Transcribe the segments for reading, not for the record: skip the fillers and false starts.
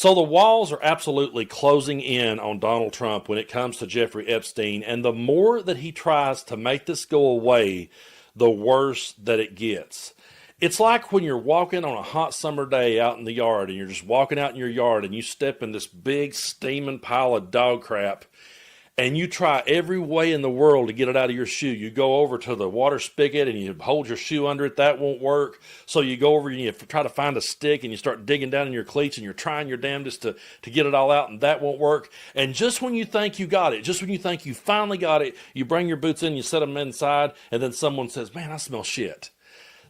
So the walls are absolutely closing in on Donald Trump when it comes to Jeffrey Epstein, and the more that he tries to make this go away, the worse that it gets. It's like when you're walking on a hot summer day out in the yard, and you're just walking out in your yard, and you step in this big steaming pile of dog crap, and you try every way in the world to get it out of your shoe. You go over to the water spigot and you hold your shoe under it. That won't work. So you go over and you try to find a stick and you start digging down in your cleats and you're trying your damnedest to get it all out, and that won't work. And just when you think you got it, just when you think you finally got it, you bring your boots in, you set them inside, and then someone says, "Man, I smell shit."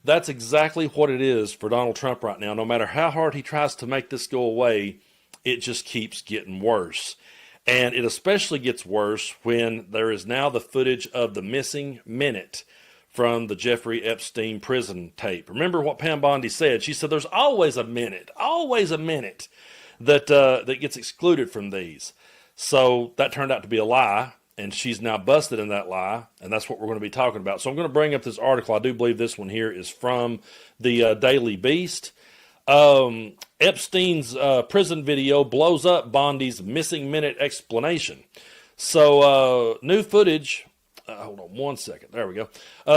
That's exactly what it is for Donald Trump right now. No matter how hard he tries to make this go away, it just keeps getting worse. And it especially gets worse when there is now the footage of the missing minute from the Jeffrey Epstein prison tape. Remember what Pam Bondi said? She said there's always a minute that that gets excluded from these. So that turned out to be a lie, and she's now busted in that lie, and that's what we're going to be talking about. So I'm going to bring up this article. I do believe this one here is from the Daily Beast. Epstein's prison video blows up Bondi's missing minute explanation. So new footage, hold on one second, there we go.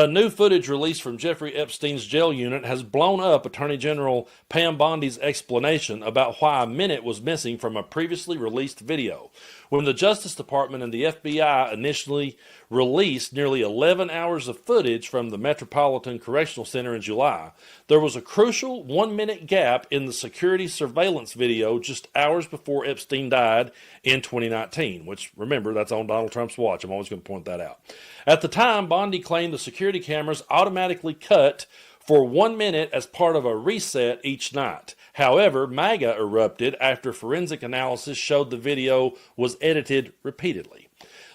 New footage released from Jeffrey Epstein's jail unit has blown up Attorney General Pam Bondi's explanation about why a minute was missing from a previously released video. When the Justice Department and the FBI initially released nearly 11 hours of footage from the Metropolitan Correctional Center in July, there was a crucial 1-minute gap in the security surveillance video just hours before Epstein died in 2019, which, remember, that's on Donald Trump's watch. I'm always going to point that out. At the time, Bondi claimed the security cameras automatically cut for 1 minute as part of a reset each night. However, MAGA erupted after forensic analysis showed the video was edited repeatedly.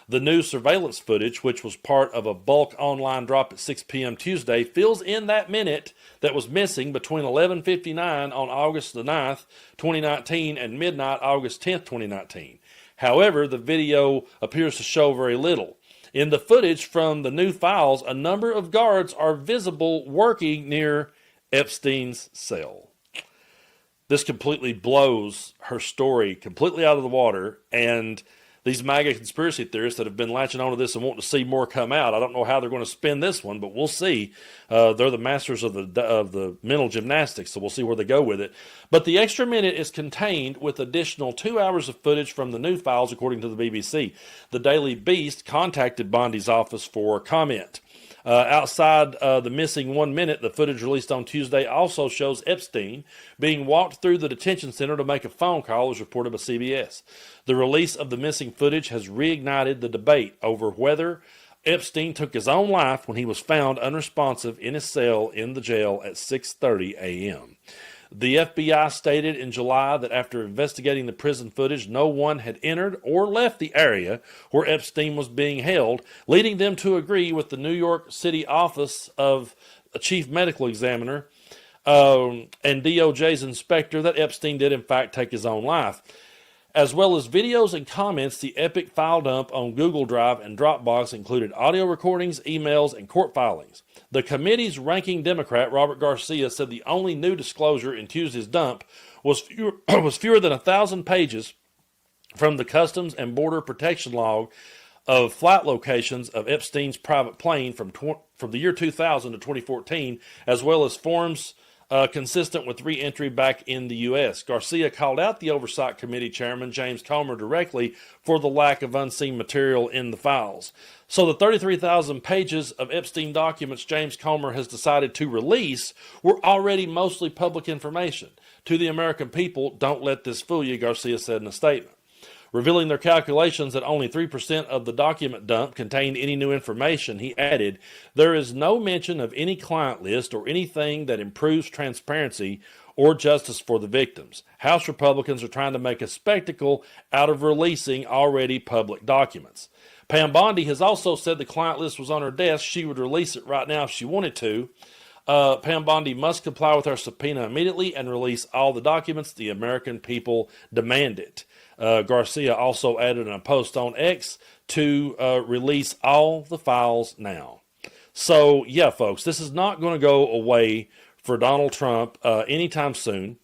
The new surveillance footage, which was part of a bulk online drop at 6 p.m. Tuesday, fills in that minute that was missing between 11:59 on August the 9th, 2019, and midnight August 10th, 2019. However, the video appears to show very little. In the footage from the new files, a number of guards are visible working near Epstein's cell. This completely blows her story completely out of the water, and these MAGA conspiracy theorists that have been latching onto this and wanting to see more come out, I don't know how they're going to spin this one, but we'll see. They're the masters of the mental gymnastics, so we'll see where they go with it. But the extra minute is contained with additional 2 hours of footage from the new files, according to the BBC. The Daily Beast contacted Bondi's office for comment. Outside the missing 1 minute, the footage released on Tuesday also shows Epstein being walked through the detention center to make a phone call, as reported by CBS. The release of the missing footage has reignited the debate over whether Epstein took his own life when he was found unresponsive in his cell in the jail at 6:30 a.m. The FBI stated in July that after investigating the prison footage, no one had entered or left the area where Epstein was being held, leading them to agree with the New York City Office of a Chief Medical Examiner and DOJ's inspector that Epstein did in fact take his own life. As well as videos and comments, the epic file dump on Google Drive and Dropbox included audio recordings, emails, and court filings. The committee's ranking Democrat, Robert Garcia, said the only new disclosure in Tuesday's dump was fewer than 1,000 pages from the Customs and Border Protection log of flight locations of Epstein's private plane from the year 2000 to 2014, as well as forms consistent with re-entry back in the U.S. Garcia called out the Oversight Committee Chairman, James Comer, directly for the lack of unseen material in the files. So the 33,000 pages of Epstein documents James Comer has decided to release were already mostly public information. To the American people, don't let this fool you, Garcia said in a statement. Revealing their calculations that only 3% of the document dump contained any new information, he added, "There is no mention of any client list or anything that improves transparency or justice for the victims. House Republicans are trying to make a spectacle out of releasing already public documents." Pam Bondi has also said the client list was on her desk. She would release it right now if she wanted to. Pam Bondi must comply with our subpoena immediately and release all the documents. The American people demand it. Garcia also added in a post on X to release all the files now. So, yeah, folks, this is not going to go away for Donald Trump anytime soon.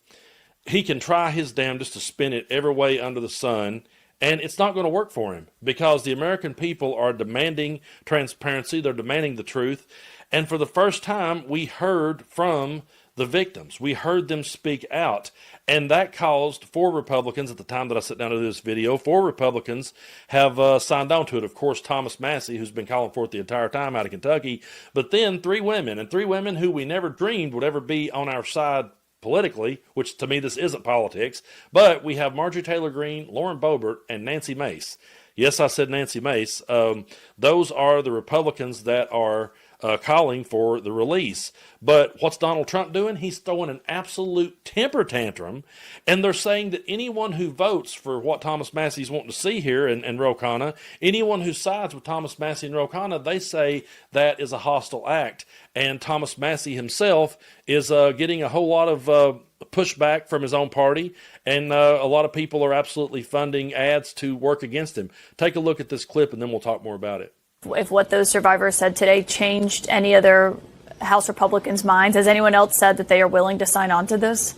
he can try his damnedest to spin it every way under the sun, and it's not going to work for him because the American people are demanding transparency. They're demanding the truth. And for the first time, we heard from the victims. We heard them speak out. And that caused 4 Republicans at the time that I sat down to do this video, 4 Republicans have signed on to it. Of course, Thomas Massie, who's been calling for it the entire time out of Kentucky. But then 3 women, and 3 women who we never dreamed would ever be on our side politically, which to me this isn't politics, but we have Marjorie Taylor Greene, Lauren Boebert, and Nancy Mace. Yes, I said Nancy Mace. Those are the Republicans that are calling for the release. But what's Donald Trump doing? He's throwing an absolute temper tantrum, and they're saying that anyone who votes for what Thomas Massie's wanting to see here and Ro Khanna, anyone who sides with Thomas Massie and Ro Khanna, they say that is a hostile act. And Thomas Massie himself is getting a whole lot of pushback from his own party, and a lot of people are absolutely funding ads to work against him. Take a look at this clip, and then we'll talk more about it. If what those survivors said today changed any other House Republicans' minds, has anyone else said that they are willing to sign on to this?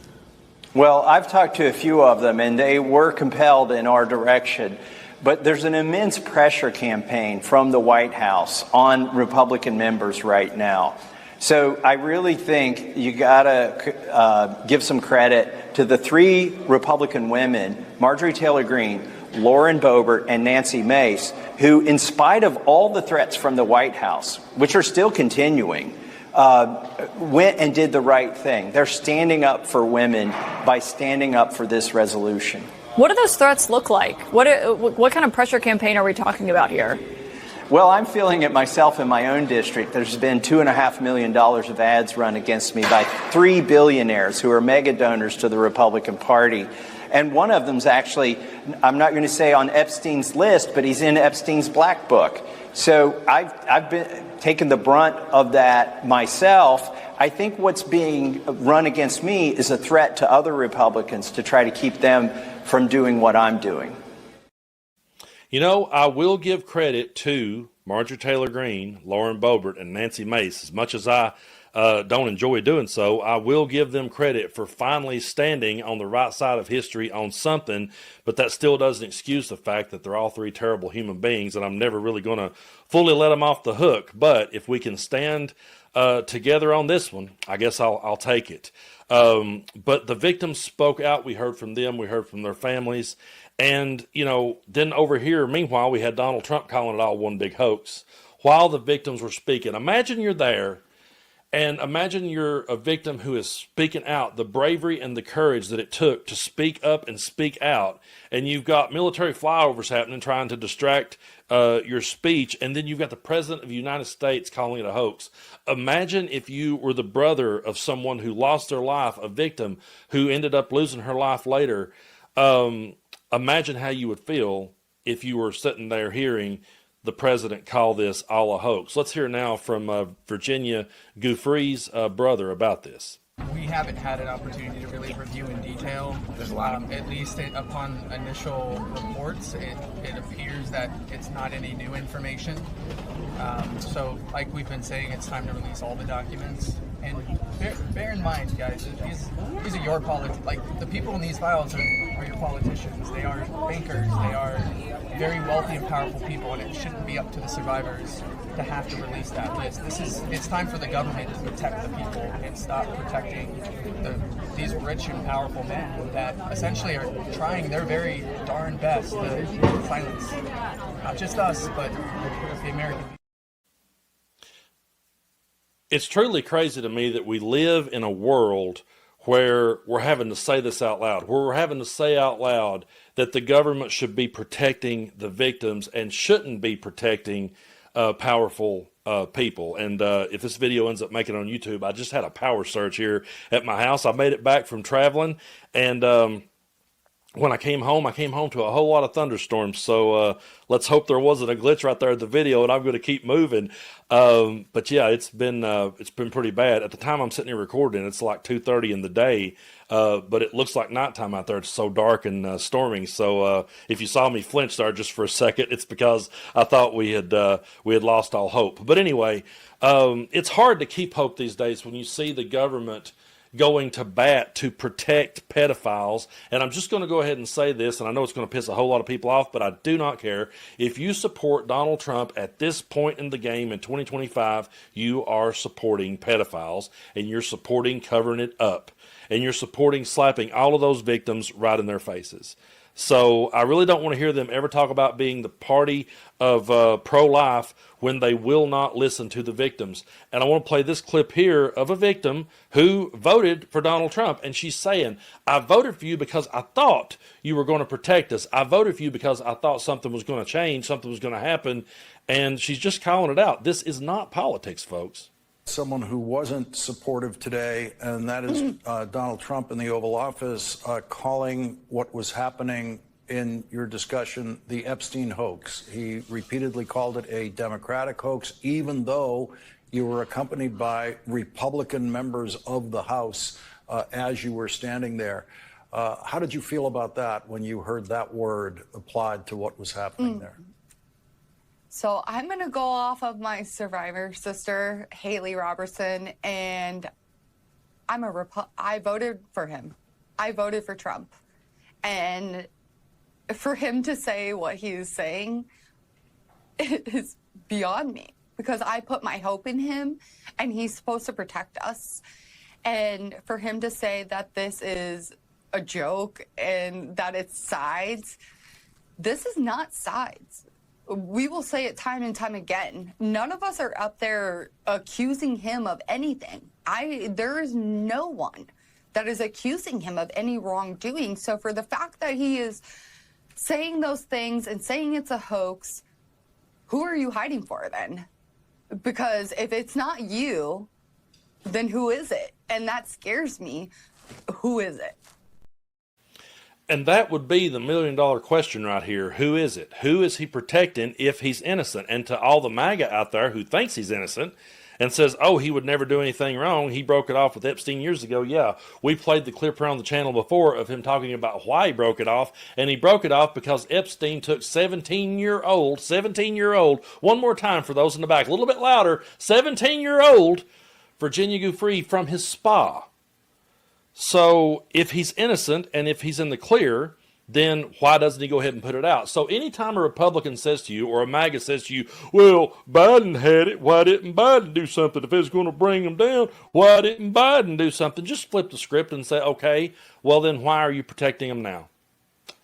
Well, I've talked to a few of them, and they were compelled in our direction. But there's an immense pressure campaign from the White House on Republican members right now. So I really think you got to give some credit to the 3 Republican women, Marjorie Taylor Greene, Lauren Boebert, and Nancy Mace, who, in spite of all the threats from the White House, which are still continuing, went and did the right thing. They're standing up for women by standing up for this resolution. What do those threats look like? What kind of pressure campaign are we talking about here? Well, I'm feeling it myself in my own district. There's been $2.5 million of ads run against me by 3 billionaires who are mega donors to the Republican Party. And one of them's actually, I'm not going to say on Epstein's list, but he's in Epstein's black book. So I've been taking the brunt of that myself. I think what's being run against me is a threat to other Republicans to try to keep them from doing what I'm doing. You know, I will give credit to Marjorie Taylor Greene, Lauren Boebert, and Nancy Mace. As much as I don't enjoy doing so, I will give them credit for finally standing on the right side of history on something, but that still doesn't excuse the fact that they're all 3 terrible human beings, and I'm never really going to fully let them off the hook. But if we can stand together on this one, I guess I'll take it. But the victims spoke out. We heard from them. We heard from their families. And, you know, then over here, meanwhile, we had Donald Trump calling it all one big hoax while the victims were speaking. Imagine you're there, and imagine you're a victim who is speaking out, the bravery and the courage that it took to speak up and speak out. And you've got military flyovers happening, trying to distract your speech. And then you've got the President of the United States calling it a hoax. Imagine if you were the brother of someone who lost their life, a victim who ended up losing her life later. Imagine how you would feel if you were sitting there hearing the president call this all a hoax. Let's hear now from Virginia Giuffre's brother about this. We haven't had an opportunity to really review in detail. There's a lot of, at least upon initial reports, it appears that it's not any new information. So, like we've been saying, it's time to release all the documents. And bear in mind, guys, these are your politics. Like, the people in these files are your politicians. They are bankers. They are very wealthy and powerful people, and it shouldn't be up to the survivors to have to release that list. It's time for the government to protect the people and stop protecting these rich and powerful men that essentially are trying their very darn best to silence not just us, but the American people. It's truly crazy to me that we live in a world where we're having to say this out loud, where we're having to say out loud that the government should be protecting the victims and shouldn't be protecting powerful people. And if this video ends up making it on YouTube, I just had a power surge here at my house. I made it back from traveling, and when I came home to a whole lot of thunderstorms. So let's hope there wasn't a glitch right there at the video, and I'm going to keep moving. But yeah, it's been pretty bad. At the time I'm sitting here recording, it's like 2:30 in the day, but it looks like nighttime out there. It's so dark and storming. So if you saw me flinch there just for a second, it's because I thought we had lost all hope. But anyway, it's hard to keep hope these days when you see the government going to bat to protect pedophiles. And I'm just going to go ahead and say this, and I know it's going to piss a whole lot of people off, but I do not care. If you support Donald Trump at this point in the game in 2025, you are supporting pedophiles, and you're supporting covering it up, and you're supporting slapping all of those victims right in their faces. So I really don't want to hear them ever talk about being the party of pro-life when they will not listen to the victims. And I want to play this clip here of a victim who voted for Donald Trump. And she's saying, I voted for you because I thought you were going to protect us. I voted for you because I thought something was going to change, something was going to happen. And she's just calling it out. This is not politics, folks. Someone who wasn't supportive today, and that is Donald Trump in the Oval Office, calling what was happening in your discussion the Epstein hoax. He repeatedly called it a Democratic hoax, even though you were accompanied by Republican members of the House as you were standing there. How did you feel about that when you heard that word applied to what was happening there? So I'm going to go off of my survivor sister, Haley Robertson, and I voted for him. I voted for Trump. And for him to say what he's saying is beyond me, because I put my hope in him, and he's supposed to protect us. And for him to say that this is a joke and that it's sides, this is not sides. We will say it time and time again. None of us are up there accusing him of anything. There is no one that is accusing him of any wrongdoing. So for the fact that he is saying those things and saying it's a hoax, who are you hiding for then? Because if it's not you, then who is it? And that scares me. Who is it? And that would be the million-dollar question right here. Who is it? Who is he protecting if he's innocent? And to all the MAGA out there who thinks he's innocent and says, oh, he would never do anything wrong, he broke it off with Epstein years ago. Yeah, we played the clip around the channel before of him talking about why he broke it off. And he broke it off because Epstein took 17-year-old, one more time for those in the back, a little bit louder, 17-year-old Virginia Giuffre from his spa. So if he's innocent and if he's in the clear, then why doesn't he go ahead and put it out? So anytime a Republican says to you or a MAGA says to you, well, Biden had it, why didn't Biden do something? If it's going to bring him down, why didn't Biden do something? Just flip the script and say, okay, well then why are you protecting him now?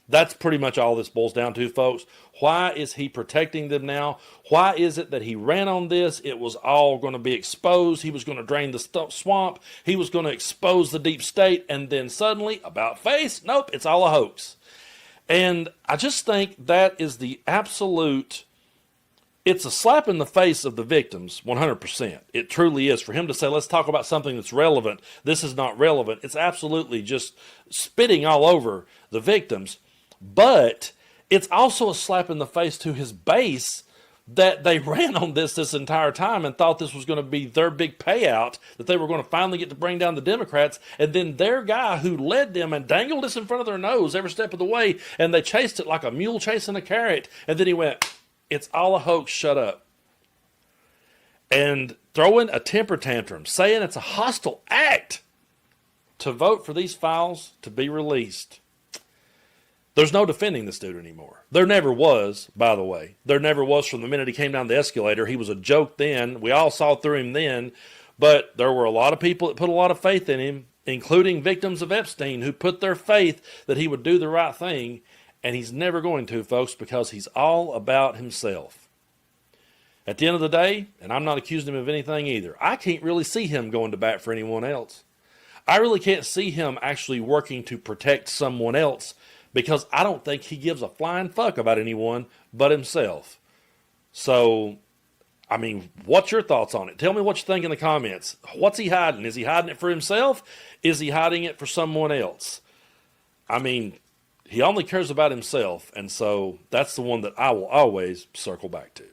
That's pretty much all this boils down to, folks. Why is he protecting them now? Why is it that he ran on this? It was all going to be exposed. He was going to drain the swamp. He was going to expose the deep state. And then suddenly, about face, nope, it's all a hoax. And I just think that is the absolute, it's a slap in the face of the victims, 100%. It truly is. For him to say, let's talk about something that's relevant. This is not relevant. It's absolutely just spitting all over the victims. But it's also a slap in the face to his base that they ran on this entire time and thought this was going to be their big payout, that they were going to finally get to bring down the Democrats. And then their guy who led them and dangled this in front of their nose every step of the way, and they chased it like a mule chasing a carrot. And then he went, it's all a hoax, shut up. And throwing a temper tantrum, saying it's a hostile act to vote for these files to be released. There's no defending this dude anymore. There never was, by the way. There never was from the minute he came down the escalator. He was a joke then. We all saw through him then. But there were a lot of people that put a lot of faith in him, including victims of Epstein, who put their faith that he would do the right thing. And he's never going to, folks, because he's all about himself. At the end of the day, and I'm not accusing him of anything either, I can't really see him going to bat for anyone else. I really can't see him actually working to protect someone else, because I don't think he gives a flying fuck about anyone but himself. So, I mean, what's your thoughts on it? Tell me what you think in the comments. What's he hiding? Is he hiding it for himself? Is he hiding it for someone else? I mean, he only cares about himself, and so that's the one that I will always circle back to.